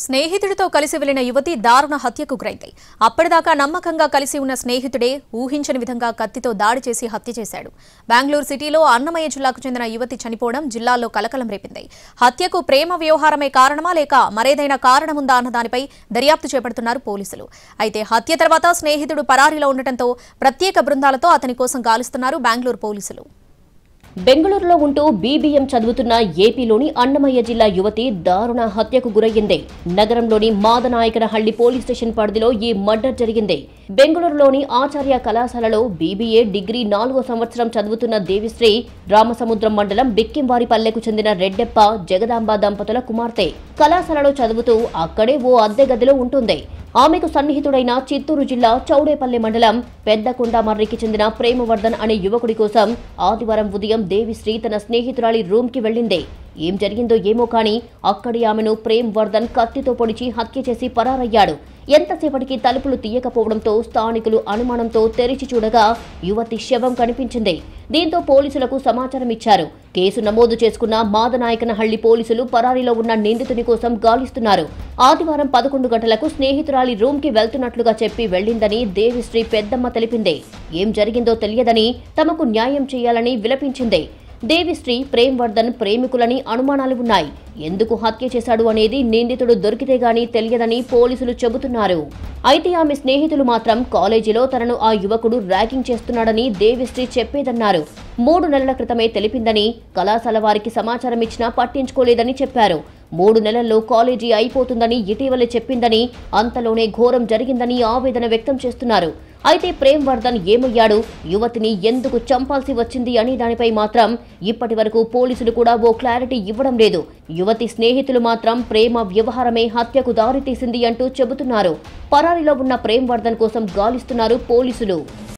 స్నేహితుడితో కలిసి వెళ్లిన యువతి దారుణ హత్యకు గురైంది. అప్పటిదాకా నమ్మకంగా కలిసి ఉన్న స్నేహితుడే ఊహించని విధంగా కత్తితో దాడి చేసి హత్య చేశాడు. బెంగళూరు సిటీలో అన్నమయ్య జిల్లాకు చెందిన యువతి చనిపోవడం జిల్లాలో కలకలం రేపింది. హత్యకు ప్రేమ వ్యవహారమే కారణమా లేక మరేదైనా కారణముందా అన్న దానిపై దర్యాప్తు చేపడుతున్నారు పోలీసులు. అయితే హత్య తర్వాత స్నేహితుడు పరారీలో ఉండటంతో ప్రత్యేక బృందాలతో అతని కోసం గాలిస్తున్నారు బెంగళూరు పోలీసులు. బెంగళూరులో ఉంటూ బీబీఎం చదువుతున్న ఏపీలోని అన్నమయ్య జిల్లా యువతి దారుణ హత్యకు గురయ్యింది. నగరంలోని మాదనాయకనహళ్లి పోలీస్ స్టేషన్ పరిధిలో ఈ మర్డర్ జరిగింది. బెంగళూరులోని ఆచార్య కళాశాలలో బీబీఏ డిగ్రీ 4వ సంవత్సరం చదువుతున్న దేవిశ్రీ రామసముద్రం మండలం బిక్కింవారిపల్లెకు చెందిన రెడ్డెప్ప జగదాంబ దంపతుల కుమార్తె. కళాశాలలో చదువుతూ అక్కడే ఓ అద్దె గదిలో ఉంటుంది. ఆమెకు సన్నిహితుడైన చిత్తూరు జిల్లా చౌడేపల్లి మండలం పెద్దకొండమర్రికి చెందిన ప్రేమవర్ధన్ అనే యువకుడి కోసం ఆదివారం ఉదయం దేవిశ్రీ తన స్నేహితురాలి రూమ్కి వెళ్లింది. ఏం జరిగిందో ఏమో కానీ అక్కడి ఆమెను ప్రేమవర్ధన్ కత్తితో పొడిచి హత్య చేసి పరారయ్యాడు. ఎంతసేపటికి తలుపులు తీయకపోవడంతో స్థానికులు అనుమానంతో తెరిచి చూడగా యువతి శవం కనిపించింది. దీంతో పోలీసులకు సమాచారం ఇచ్చారు. కేసు నమోదు చేసుకున్న మాదనాయకనహళ్లి పోలీసులు పరారీలో ఉన్న నిందితుని కోసం గాలిస్తున్నారు. ఆదివారం 11 గంటలకు స్నేహితురాలి రూమ్కి వెళ్తున్నట్లుగా చెప్పి వెళ్లిందని దేవిశ్రీ పెద్దమ్మ తెలిపింది. ఏం జరిగిందో తెలియదని, తమకు న్యాయం చేయాలని విలపించింది. దేవిశ్రీ ప్రేమవర్ధన్ ప్రేమికులని అనుమానాలు ఉన్నాయి. ఎందుకు హత్య చేశాడు అనేది నిందితుడు దొరికితే గానీ తెలియదని పోలీసులు చెబుతున్నారు. అయితే ఆమె స్నేహితులు మాత్రం కాలేజీలో తనను ఆ యువకుడు ర్యాగింగ్ చేస్తున్నాడని దేవిశ్రీ చెప్పేదన్నారు. 3 నెలల క్రితమే తెలిపిందని, కళాశాల వారికి సమాచారం ఇచ్చినా పట్టించుకోలేదని చెప్పారు. 3 నెలల్లో కాలేజీ అయిపోతుందని ఇటీవలే చెప్పిందని, అంతలోనే ఘోరం జరిగిందని ఆవేదన వ్యక్తం చేస్తున్నారు. అయితే ప్రేమవర్ధన్ ఏమయ్యాడు, యువతిని ఎందుకు చంపాల్సి వచ్చింది అనే దానిపై మాత్రం ఇప్పటి వరకు పోలీసులు కూడా ఓ క్లారిటీ ఇవ్వడం లేదు. యువతి స్నేహితులు మాత్రం ప్రేమ వ్యవహారమే హత్యకు దారితీసింది అంటూ చెబుతున్నారు. పరారీలో ఉన్న ప్రేమవర్ధన్ కోసం గాలిస్తున్నారు పోలీసులు.